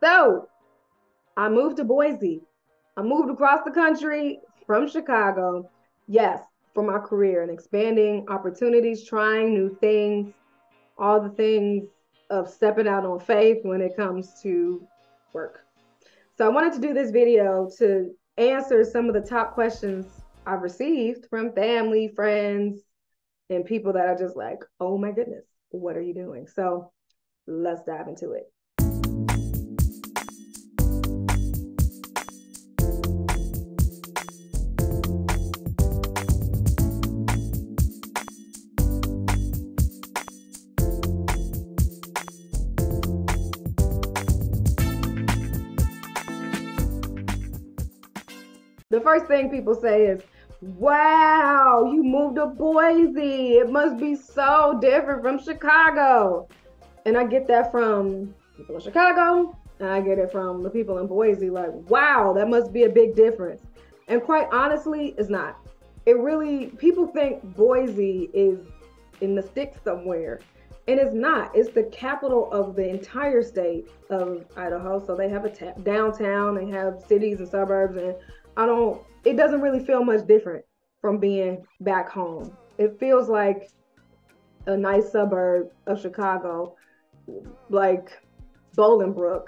So I moved to Boise. I moved across the country from Chicago. Yes, for my career and expanding opportunities, trying new things, all the things of stepping out on faith when it comes to work. So I wanted to do this video to answer some of the top questions I've received from family, friends, and people that are just like, oh my goodness, what are you doing? So let's dive into it. The first thing people say is, wow, you moved to Boise. It must be so different from Chicago. And I get that from people in Chicago, and I get it from the people in Boise. Like, wow, that must be a big difference. And quite honestly, it's not. It really, people think Boise is in the sticks somewhere. And it's not. It's the capital of the entire state of Idaho. So they have a downtown, they have cities and suburbs, and it doesn't really feel much different from being back home. It feels like a nice suburb of Chicago, like Bolingbrook.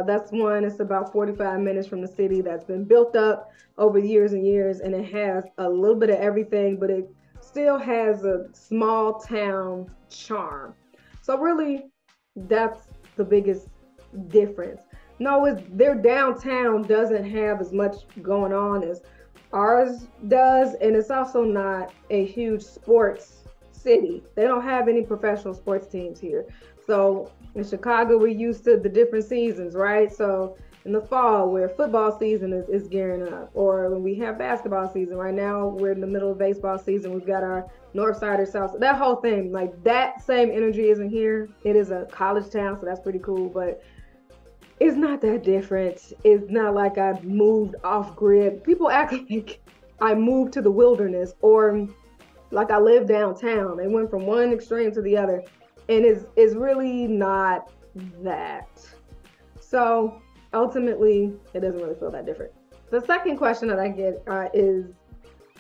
That's one. It's about 45 minutes from the city that's been built up over years and years, and it has a little bit of everything, but it still has a small town charm. So really, that's the biggest difference. No, their downtown doesn't have as much going on as ours does, and it's also not a huge sports city. They don't have any professional sports teams here. So in Chicago, we're used to the different seasons, right? So in the fall, where football season is gearing up, or when we have basketball season. Right now, we're in the middle of baseball season. We've got our north side or south. That whole thing, like that same energy isn't here. It is a college town, so that's pretty cool, but it's not that different. It's not like I moved off grid. People act like I moved to the wilderness or like I live downtown. They went from one extreme to the other, and it's really not that. So ultimately, it doesn't really feel that different. The second question that I get is,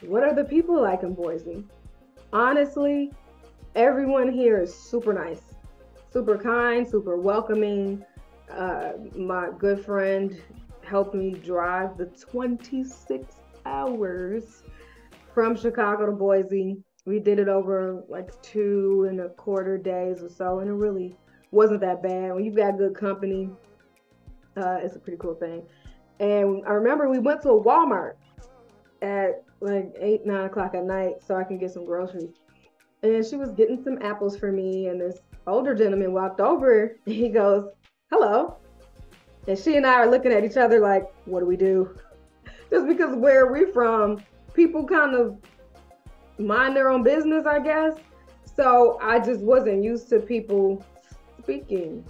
what are the people like in Boise? Honestly, everyone here is super nice, super kind, super welcoming. My good friend helped me drive the 26 hours from Chicago to Boise. We did it over like 2.25 days or so, and it really wasn't that bad. When you've got good company, it's a pretty cool thing. And I remember we went to a Walmart at like 8, 9 o'clock at night so I can get some groceries. And she was getting some apples for me, and this older gentleman walked over and he goes, hello. And she and I are looking at each other like, what do we do? Just because where we're from, people kind of mind their own business, I guess. So I just wasn't used to people speaking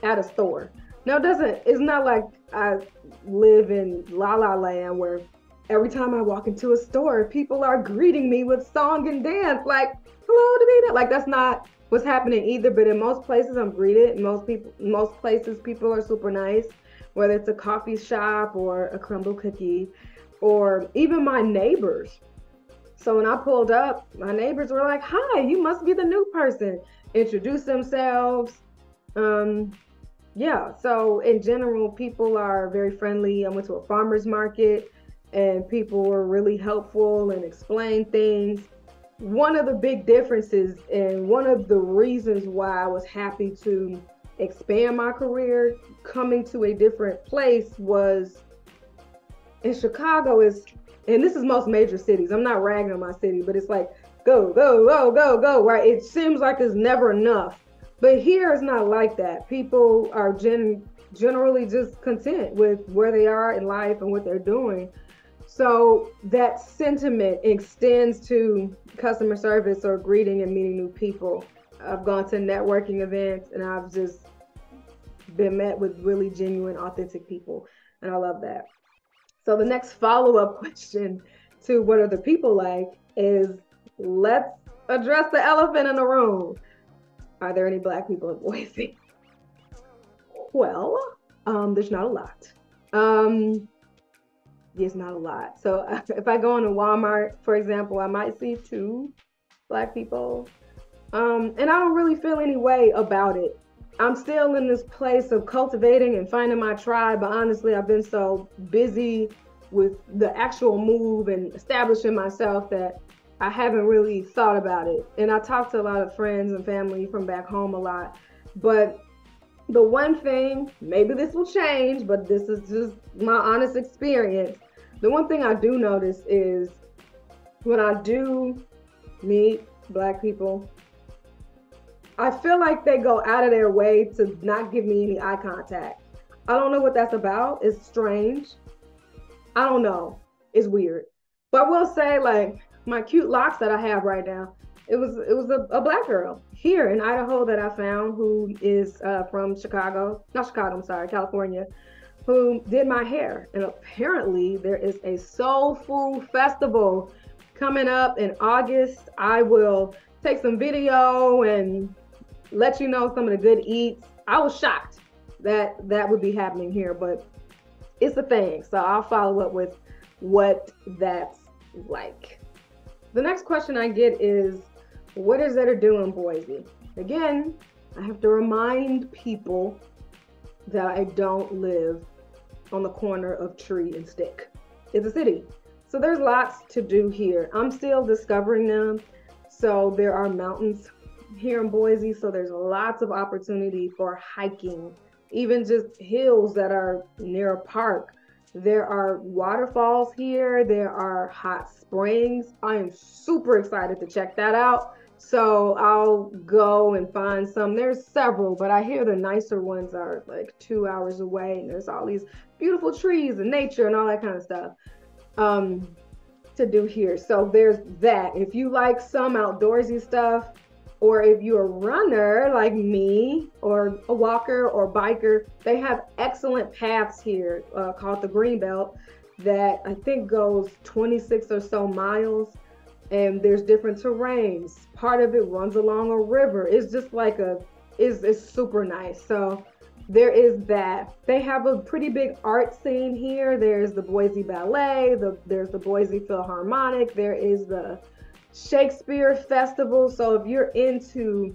at a store. Now, it's not like I live in La La Land where every time I walk into a store, people are greeting me with song and dance, like, hello, Davina. Like, that's not what's happening either. But in most places, I'm greeted. Most places, people are super nice, whether it's a coffee shop or a crumble cookie, or even my neighbors. So when I pulled up, my neighbors were like, hi, you must be the new person. Introduce themselves. Yeah, so in general, people are very friendly. I went to a farmer's market and people were really helpful and explained things. One of the big differences and one of the reasons why I was happy to expand my career coming to a different place was in Chicago and this is most major cities. I'm not ragging on my city, but it's like, go, go, go, go, go, right? It seems like there's never enough. But here it's not like that. People are generally just content with where they are in life and what they're doing. So that sentiment extends to customer service or greeting and meeting new people. I've gone to networking events and I've just been met with really genuine, authentic people. And I love that. So the next follow-up question to what are the people like is, let's address the elephant in the room. Are there any Black people in Boise? Well, There's not a lot. It's not a lot. So if I go into Walmart, for example, I might see two Black people. And I don't really feel any way about it. I'm still in this place of cultivating and finding my tribe, but honestly, I've been so busy with the actual move and establishing myself that I haven't really thought about it. And I talk to a lot of friends and family from back home a lot. But the one thing, maybe this will change, but this is just my honest experience. The one thing I do notice is when I do meet Black people, I feel like they go out of their way to not give me any eye contact. I don't know what that's about. It's strange. I don't know. It's weird. But I will say, like, my cute locks that I have right now, it was a Black girl here in Idaho that I found who is from Chicago, not Chicago, I'm sorry, California, who did my hair. And apparently there is a soul food festival coming up in August. I will take some video and let you know some of the good eats. I was shocked that that would be happening here, but it's a thing. So I'll follow up with what that's like. The next question I get is, what is there to do in Boise? Again, I have to remind people that I don't live on the corner of tree and stick. It's a city. So there's lots to do here. I'm still discovering them. So there are mountains here in Boise. So there's lots of opportunity for hiking, even just hills that are near a park. There are waterfalls here. There are hot springs. I am super excited to check that out. So I'll go and find some. There's several, but I hear the nicer ones are like 2 hours away, and there's all these beautiful trees and nature and all that kind of stuff to do here. So there's that. If you like some outdoorsy stuff, or if you're a runner like me, or a walker or biker, they have excellent paths here called the Greenbelt that I think goes 26 or so miles. And there's different terrains. Part of it runs along a river. It's just like it's super nice. So there is that. They have a pretty big art scene here. There's the Boise Ballet, there's the Boise Philharmonic, there is the Shakespeare Festival. So if you're into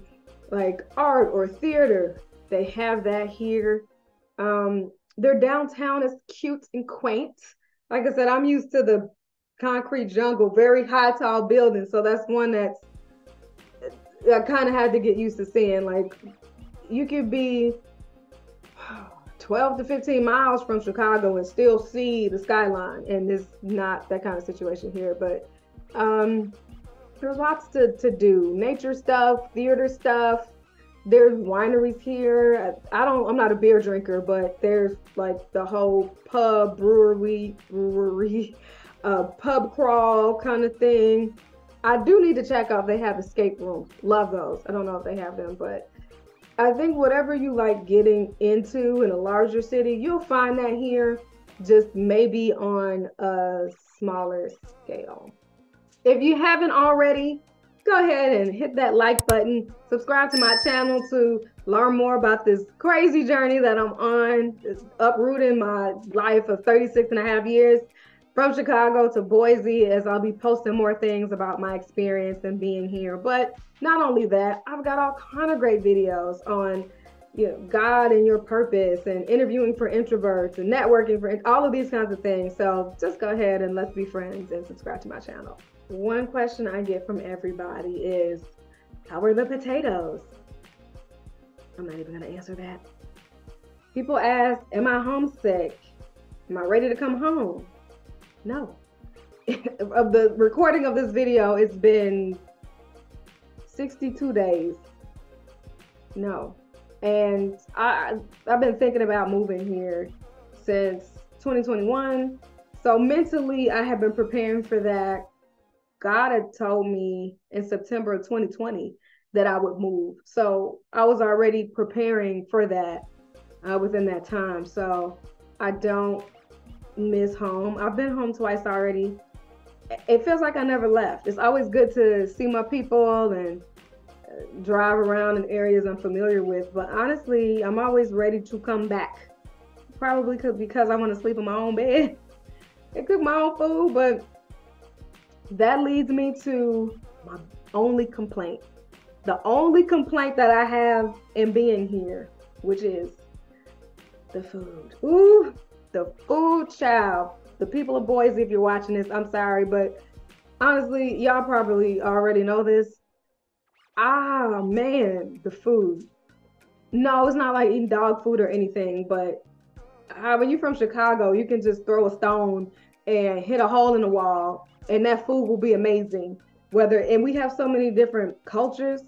like art or theater, they have that here. Their downtown is cute and quaint. Like I said, I'm used to the concrete jungle, very high, tall buildings. So that's one that's I kind of had to get used to seeing. Like, you could be 12 to 15 miles from Chicago and still see the skyline, and it's not that kind of situation here. But there's lots to do. Nature stuff, theater stuff. There's wineries here. I'm not a beer drinker, but there's like the whole pub, brewery, pub crawl kind of thing. I do need to check out if they have escape rooms. Love those. I don't know if they have them, but I think whatever you like getting into in a larger city, you'll find that here, just maybe on a smaller scale. If you haven't already, go ahead and hit that like button. Subscribe to my channel to learn more about this crazy journey that I'm on. It's uprooting my life of 36 and a half years from Chicago to Boise, as I'll be posting more things about my experience and being here. But not only that, I've got all kind of great videos on God and your purpose, and interviewing for introverts, and networking for all of these kinds of things. So just go ahead and let's be friends and subscribe to my channel. One question I get from everybody is, how are the potatoes? I'm not even gonna answer that. People ask, am I homesick? Am I ready to come home? No. Of the recording of this video, it's been 62 days. No. And I've been thinking about moving here since 2021. So mentally, I have been preparing for that. God had told me in September of 2020 that I would move. So I was already preparing for that within that time. So I don't miss home. I've been home twice already. It feels like I never left. It's always good to see my people and drive around in areas I'm familiar with. But honestly, I'm always ready to come back. probably because I want to sleep in my own bed and cook my own food. But that leads me to my only complaint. The only complaint that I have in being here, which is the food. Ooh, the food, child. The people of Boise, if you're watching this, I'm sorry, but honestly, y'all probably already know this. Ah, man, the food. No, it's not like eating dog food or anything, but when you're from Chicago, you can just throw a stone and hit a hole in the wall, and that food will be amazing. And we have so many different cultures.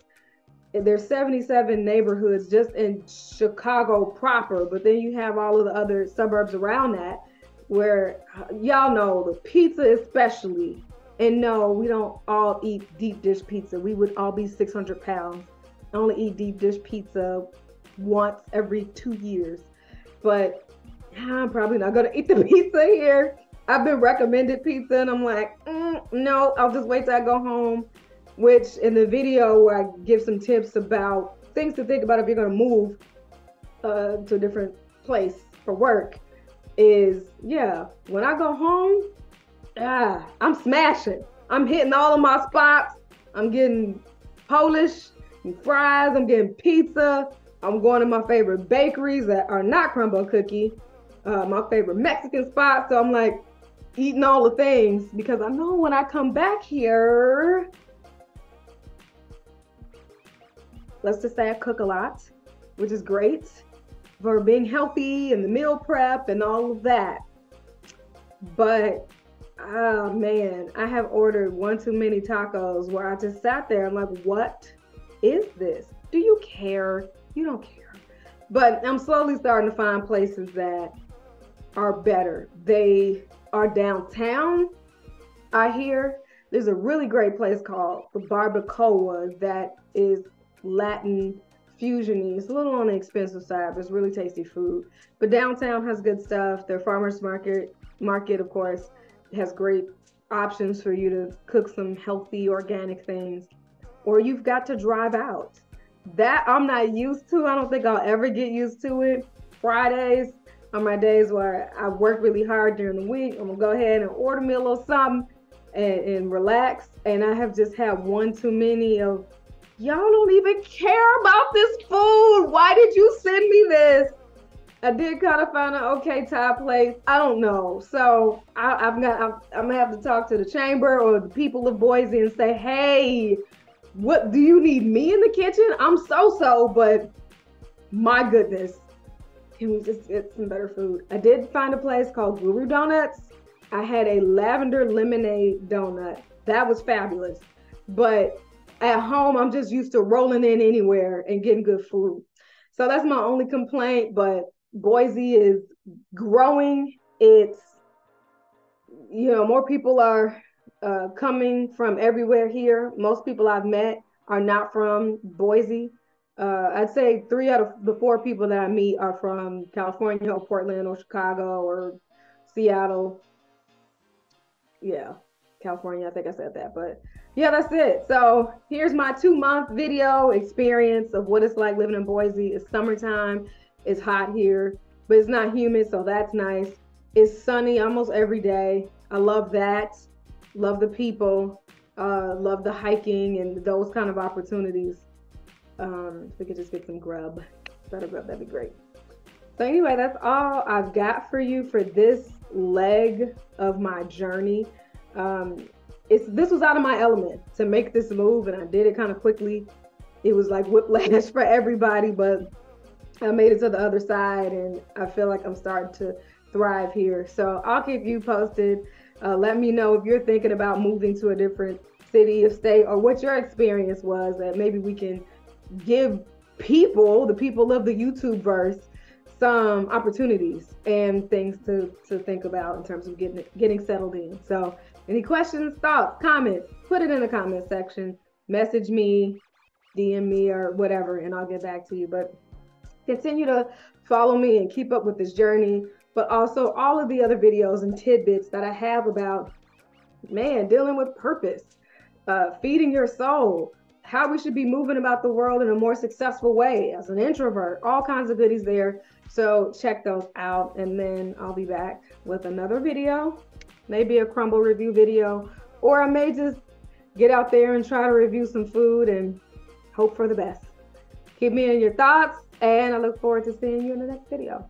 There's 77 neighborhoods just in Chicago proper, but then you have all of the other suburbs around that where y'all know the pizza especially. And no, we don't all eat deep dish pizza. We would all be 600 pounds. I only eat deep dish pizza once every 2 years. But I'm probably not going to eat the pizza here. I've been recommended pizza and I'm like, no, I'll just wait till I go home. Which in the video where I give some tips about things to think about if you're going to move to a different place for work is, yeah, when I go home, I'm smashing. I'm hitting all of my spots. I'm getting Polish and fries. I'm getting pizza. I'm going to my favorite bakeries that are not Crumble Cookie, my favorite Mexican spots. So I'm like eating all the things because I know when I come back here, let's just say I cook a lot, which is great for being healthy and the meal prep and all of that. But, oh man, I have ordered one too many tacos where I just sat there. I'm like, what is this? Do you care? You don't care. But I'm slowly starting to find places that are better. They are downtown, I hear. There's a really great place called the Barbacoa that is Latin fusion-y. It's a little on the expensive side, but it's really tasty food. But downtown has good stuff. Their farmers market, of course, has great options for you to cook some healthy organic things. Or you've got to drive out. That I'm not used to. I don't think I'll ever get used to it. Fridays are my days where I work really hard during the week. I'm gonna go ahead and order me a little something and relax. And I have just had one too many of, y'all don't even care about this food. Why did you send me this? I did kind of find an okay Thai place. I don't know. So I'm gonna have to talk to the chamber or the people of Boise and say, hey, what do you need me in the kitchen? I'm so, but my goodness, can we just get some better food? I did find a place called Guru Donuts. I had a lavender lemonade donut. That was fabulous. But at home, I'm just used to rolling in anywhere and getting good food. So that's my only complaint, but Boise is growing. It's, more people are coming from everywhere here. Most people I've met are not from Boise. I'd say 3 out of the 4 people that I meet are from California or Portland or Chicago or Seattle. Yeah, California, I think I said that, but yeah, that's it. So here's my 2-month video experience of what it's like living in Boise. It's summertime, it's hot here, but it's not humid, so that's nice. It's sunny almost every day. I love that. Love the people, love the hiking and those kind of opportunities. If we could just get some grub, better grub, that'd be great. So anyway, that's all I've got for you for this leg of my journey. This was out of my element to make this move, and I did it kind of quickly. It was like whiplash for everybody, but I made it to the other side, and I feel like I'm starting to thrive here. So I'll keep you posted. Let me know if you're thinking about moving to a different city or state, or what your experience was, that maybe we can give the people of the YouTube verse, some opportunities and things to think about in terms of getting settled in. So any questions, thoughts, comments, put it in the comment section, message me, DM me, or whatever, and I'll get back to you. But continue to follow me and keep up with this journey, but also all of the other videos and tidbits that I have about, dealing with purpose, feeding your soul, how we should be moving about the world in a more successful way as an introvert, all kinds of goodies there. So check those out, and then I'll be back with another video, maybe a crumble review video, or I may just get out there and try to review some food and hope for the best. Keep me in your thoughts, and I look forward to seeing you in the next video.